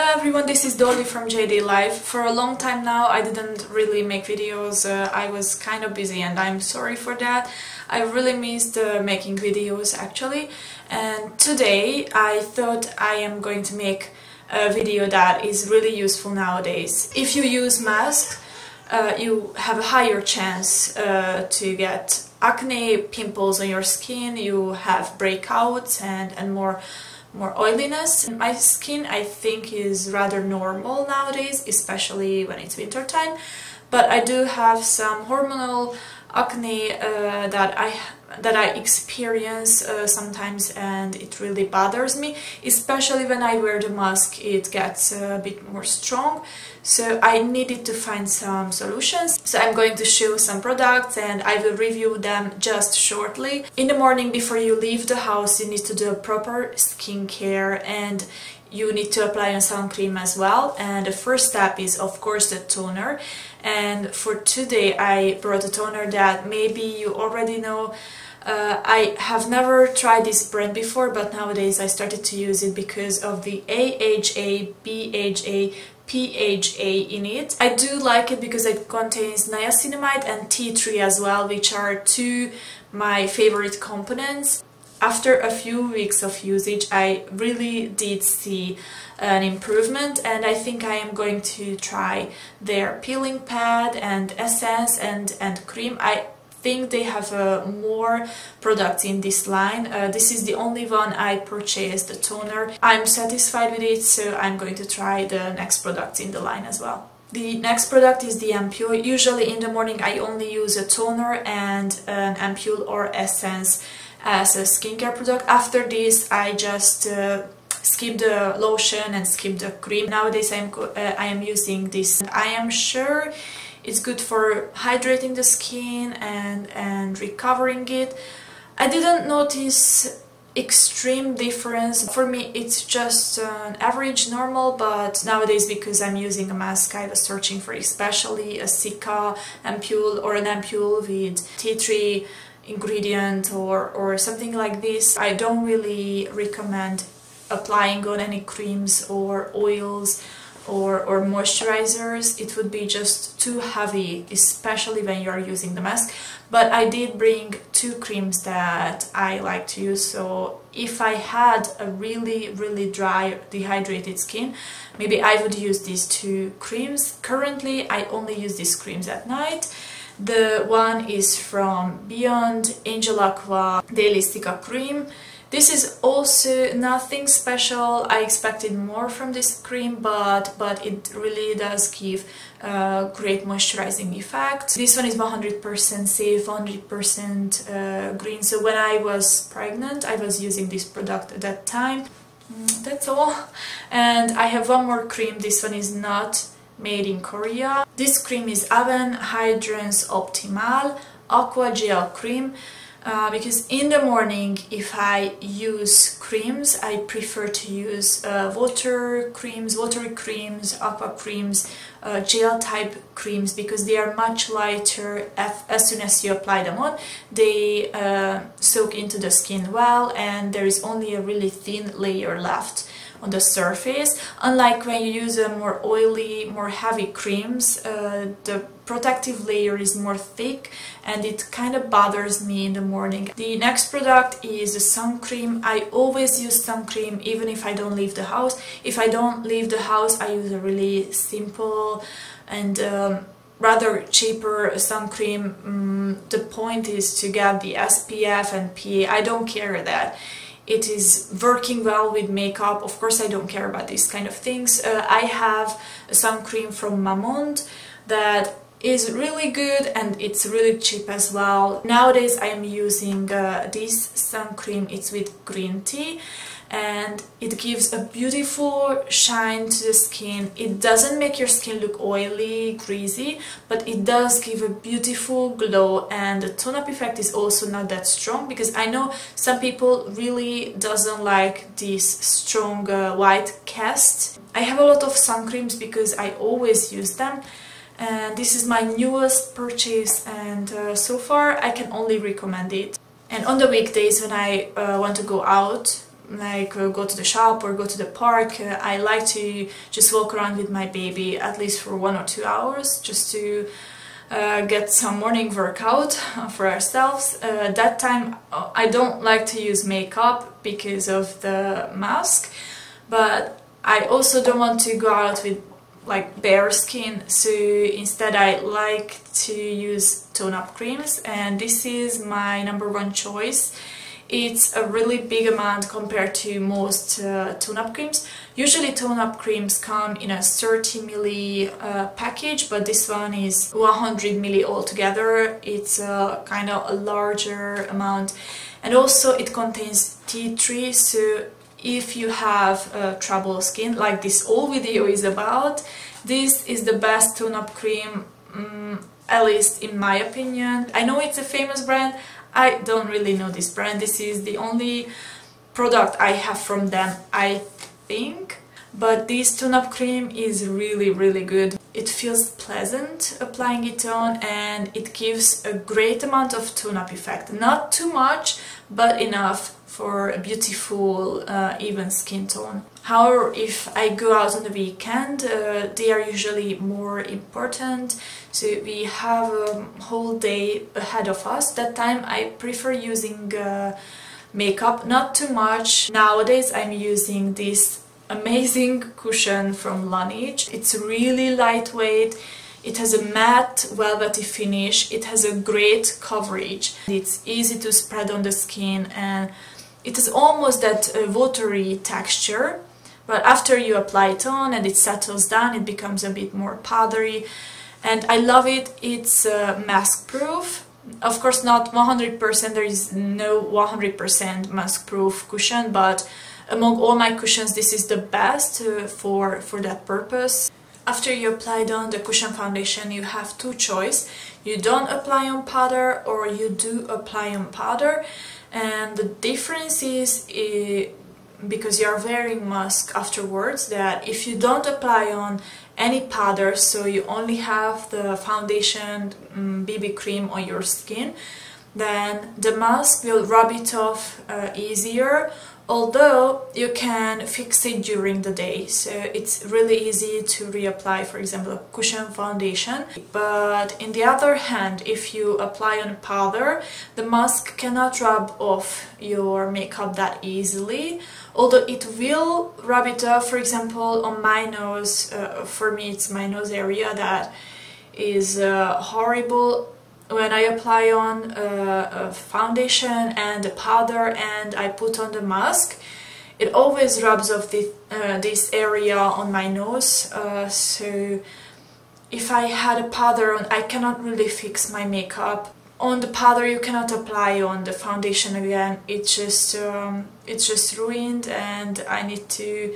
Hello everyone, this is Dolly from JD Life. For a long time now I didn't really make videos, I was kind of busy and I'm sorry for that. I really missed making videos actually, and today I thought I am going to make a video that is really useful nowadays. If you use mask, you have a higher chance to get acne, pimples on your skin, you have breakouts and more oiliness. My skin, I think, is rather normal nowadays, especially when it's winter time, but I do have some hormonal acne that I experience sometimes, and it really bothers me, especially when I wear the mask. It gets a bit more strong, so I needed to find some solutions. So I'm going to show some products and I will review them just shortly. In the morning before you leave the house you need to do a proper skincare and you need to apply a sun cream as well, and the first step is of course the toner. And for today I brought a toner that maybe you already know. I have never tried this brand before, but nowadays I started to use it because of the AHA, BHA, PHA in it. I do like it because it contains niacinamide and tea tree as well, which are two my favorite components. After a few weeks of usage I really did see an improvement, and I think I am going to try their peeling pad and essence and cream. I think they have more products in this line. This is the only one I purchased, the toner. I'm satisfied with it, so I'm going to try the next products in the line as well. The next product is the ampule. Usually in the morning I only use a toner and an ampule or essence as a skincare product. After this I just skip the lotion and skip the cream. Nowadays I am using this. I am sure it's good for hydrating the skin and recovering it. I didn't notice extreme difference. For me it's just an average normal, but nowadays because I'm using a mask I was searching for especially a Cica ampule or an ampule with tea tree ingredient or something like this. I don't really recommend applying on any creams or oils or moisturizers. It would be just too heavy, especially when you are using the mask. But I did bring two creams that I like to use, so if I had a really dry, dehydrated skin, maybe I would use these two creams. Currently I only use these creams at night. The one is from Beyond Angel Aqua Daily Cica Cream. This is also nothing special. I expected more from this cream, but it really does give great moisturizing effect. This one is 100% safe, 100% green. So when I was pregnant, I was using this product at that time. That's all. And I have one more cream. This one is not made in Korea. This cream is Avène Hydrance Optimal Aqua Gel Cream. Because in the morning if I use creams I prefer to use watery creams, aqua creams, gel type creams, because they are much lighter. As soon as you apply them on they soak into the skin well, and there is only a really thin layer left on the surface. Unlike when you use a more oily, more heavy creams, the protective layer is more thick and it kind of bothers me in the morning. The next product is a sun cream. I always use sun cream even if I don't leave the house. If I don't leave the house I use a really simple and rather cheaper sun cream. The point is to get the SPF and PA. I don't care that it is working well with makeup. Of course I don't care about these kind of things. I have a sun cream from Mamonde that is really good and it's really cheap as well. Nowadays I am using this sun cream. It's with green tea and it gives a beautiful shine to the skin. It doesn't make your skin look oily, greasy, but it does give a beautiful glow, and the tone-up effect is also not that strong, because I know some people really doesn't like this strong white cast. I have a lot of sun creams because I always use them, and this is my newest purchase, and so far I can only recommend it. And on the weekdays when I want to go out like go to the shop or go to the park, I like to just walk around with my baby at least for 1 or 2 hours, just to get some morning workout for ourselves. That time I don't like to use makeup because of the mask, but I also don't want to go out with like bare skin, so instead I like to use tone-up creams, and this is my #1 choice. It's a really big amount compared to most tone-up creams. Usually tone-up creams come in a 30 ml package, but this one is 100 ml altogether. It's kind of a larger amount, and also it contains tea tree, so if you have trouble skin, like this whole video is about, this is the best tone-up cream, at least in my opinion. I know it's a famous brand, I don't really know this brand, this is the only product I have from them, I think. But this tone-up cream is really good. It feels pleasant applying it on, and it gives a great amount of tone-up effect. Not too much, but enough for a beautiful even skin tone. However, if I go out on the weekend, they are usually more important, so we have a whole day ahead of us. That time I prefer using makeup, not too much. Nowadays I'm using this amazing cushion from Laneige. It's really lightweight, it has a matte velvety finish, it has a great coverage, it's easy to spread on the skin, and it has almost that watery texture, but after you apply it on and it settles down, it becomes a bit more powdery, and I love it. It's mask proof. Of course not 100%, there is no 100% mask proof cushion, but among all my cushions this is the best for that purpose. After you applied on the cushion foundation, you have two choices. You don't apply on powder or you do apply on powder, and the difference is because you are wearing mask afterwards, that if you don't apply on any powder, so you only have the foundation BB cream on your skin, then the mask will rub it off easier, although you can fix it during the day, so it's really easy to reapply, for example, a cushion foundation. But in the other hand, if you apply on powder, the mask cannot rub off your makeup that easily, although it will rub it off. For example, on my nose, for me it's my nose area that is horrible. When I apply on a foundation and a powder and I put on the mask, it always rubs off this area on my nose, so if I had a powder on, I cannot really fix my makeup. On the powder you cannot apply on the foundation again, it's just ruined, and I need to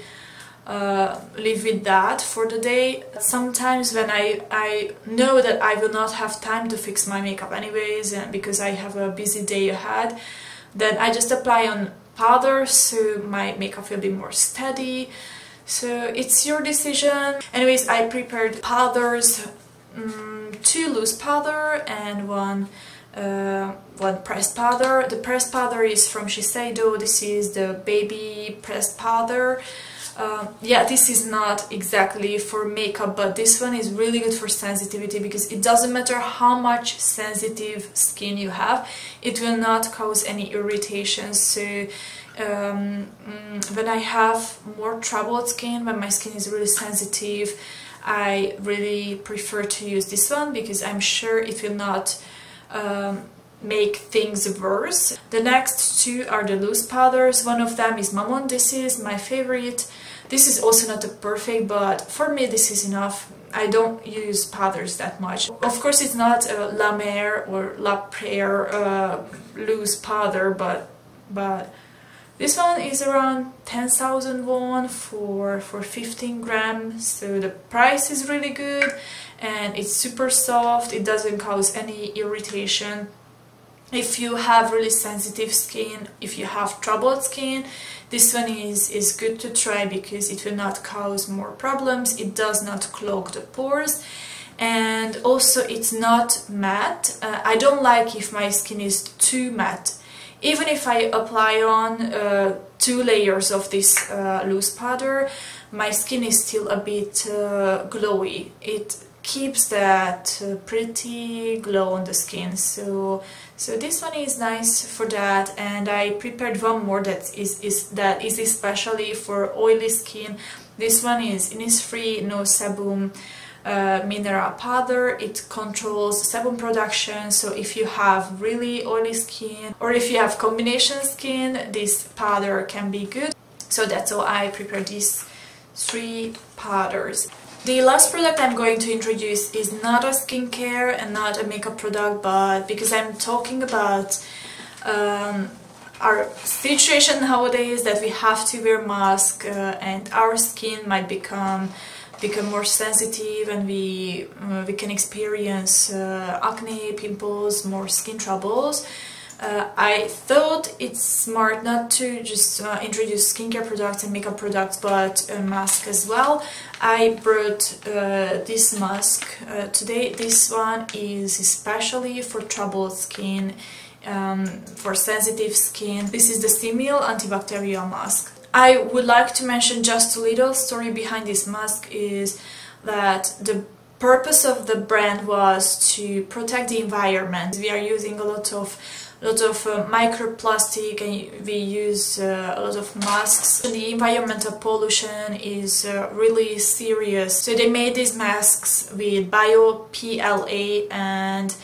live with that for the day. Sometimes when I know that I will not have time to fix my makeup anyways, and because I have a busy day ahead, then I just apply on powder, so my makeup will be more steady. So it's your decision. Anyways, I prepared powders, 2 loose powder and one pressed powder. The pressed powder is from Shiseido. This is the baby pressed powder. Yeah, this is not exactly for makeup, but this one is really good for sensitivity, because it doesn't matter how much sensitive skin you have, it will not cause any irritation. So when I have more troubled skin, when my skin is really sensitive, I really prefer to use this one, because I'm sure it will not make things worse. The next two are the loose powders. One of them is Mammon. This is my favorite. This is also not a perfect, but for me this is enough. I don't use powders that much. Of course it's not a La Mer or La Prairie loose powder, but this one is around 10,000 won for 15 grams, so the price is really good, and it's super soft, it doesn't cause any irritation. If you have really sensitive skin, if you have troubled skin, this one is good to try, because it will not cause more problems, it does not clog the pores, and also it's not matte. I don't like if my skin is too matte. even if I apply on 2 layers of this loose powder, my skin is still a bit glowy. It keeps that pretty glow on the skin, so this one is nice for that. And I prepared one more that is especially for oily skin. This one is Innisfree No Sebum mineral powder. It controls sebum production, so if you have really oily skin or if you have combination skin, this powder can be good. So that's how I prepared these 3 powders. The last product I'm going to introduce is not a skincare and not a makeup product, but because I'm talking about our situation nowadays that we have to wear masks and our skin might become more sensitive, and we can experience acne, pimples, more skin troubles. I thought it's smart not to just introduce skincare products and makeup products, but a mask as well. I brought this mask today. This one is especially for troubled skin, for sensitive skin. This is the Simil antibacterial mask. I would like to mention just a little story behind this mask is that the purpose of the brand was to protect the environment. We are using a lot of microplastic, and we use a lot of masks. The environmental pollution is really serious. So they made these masks with bio-PLA, and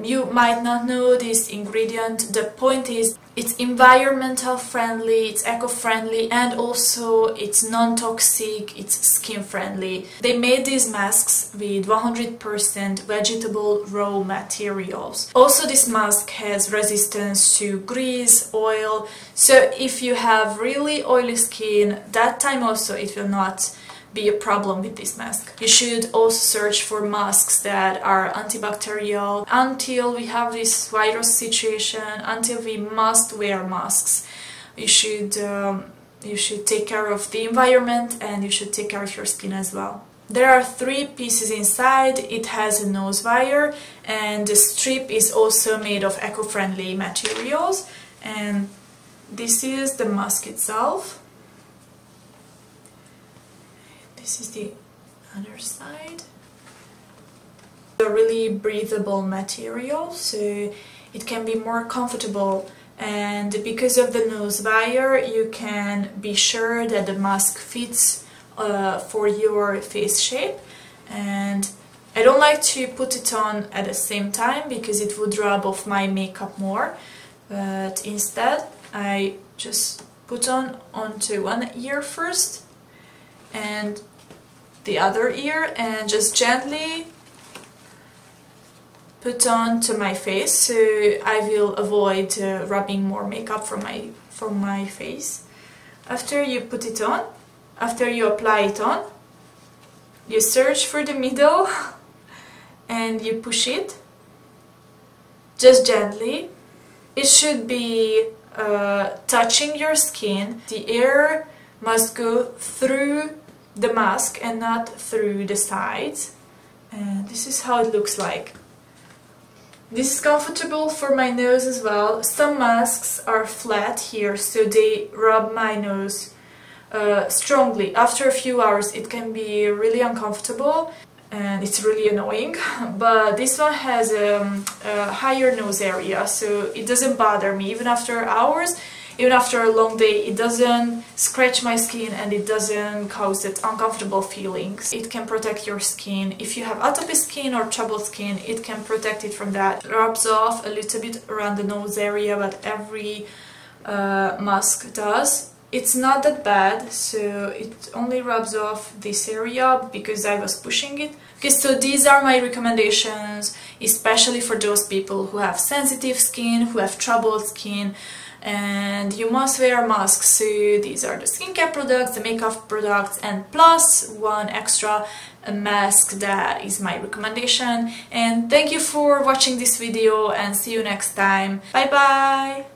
you might not know this ingredient. The point is it's environmental friendly, it's eco-friendly, and also it's non-toxic, it's skin friendly. They made these masks with 100% vegetable raw materials. Also, this mask has resistance to grease, oil, so if you have really oily skin, that time also it will not be a problem with this mask. You should also search for masks that are antibacterial until we have this virus situation, until we must wear masks. You should take care of the environment, and you should take care of your skin as well. There are 3 pieces inside. It has a nose wire, and the strip is also made of eco-friendly materials, and this is the mask itself. This is the other side. A really breathable material, so it can be more comfortable, and because of the nose wire you can be sure that the mask fits for your face shape. And I don't like to put it on at the same time because it would rub off my makeup more, but instead I just put onto one ear first and the other ear, and just gently put on to my face, so I will avoid rubbing more makeup from my face. After you put it on, after you apply it on, you search for the middle and you push it just gently. It should be touching your skin. The air must go through the mask and not through the sides, and this is how it looks like. This is comfortable for my nose as well. Some masks are flat here, so they rub my nose strongly. After a few hours it can be really uncomfortable and it's really annoying, but this one has a higher nose area, so it doesn't bother me. Even after hours, even after a long day, it doesn't scratch my skin and it doesn't cause that uncomfortable feelings. It can protect your skin. If you have atopic skin or troubled skin, it can protect it from that. It rubs off a little bit around the nose area, but every mask does. It's not that bad, so it only rubs off this area because I was pushing it. Okay, so these are my recommendations, especially for those people who have sensitive skin, who have troubled skin, and you must wear masks. So these are the skincare products, the makeup products, and plus one extra mask that is my recommendation. And thank you for watching this video, and see you next time. Bye bye!